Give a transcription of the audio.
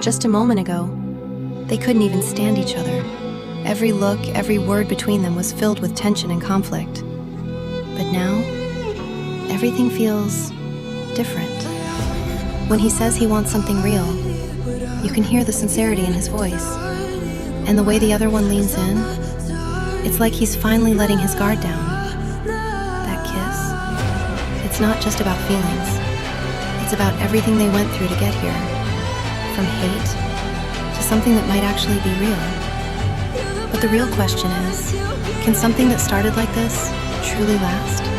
Just a moment ago, they couldn't even stand each other. Every look, every word between them was filled with tension and conflict. But now, everything feels different. When he says he wants something real, you can hear the sincerity in his voice. And the way the other one leans in, it's like he's finally letting his guard down. That kiss, it's not just about feelings. It's about everything they went through to get here. From hate to something that might actually be real. But the real question is, can something that started like this truly last?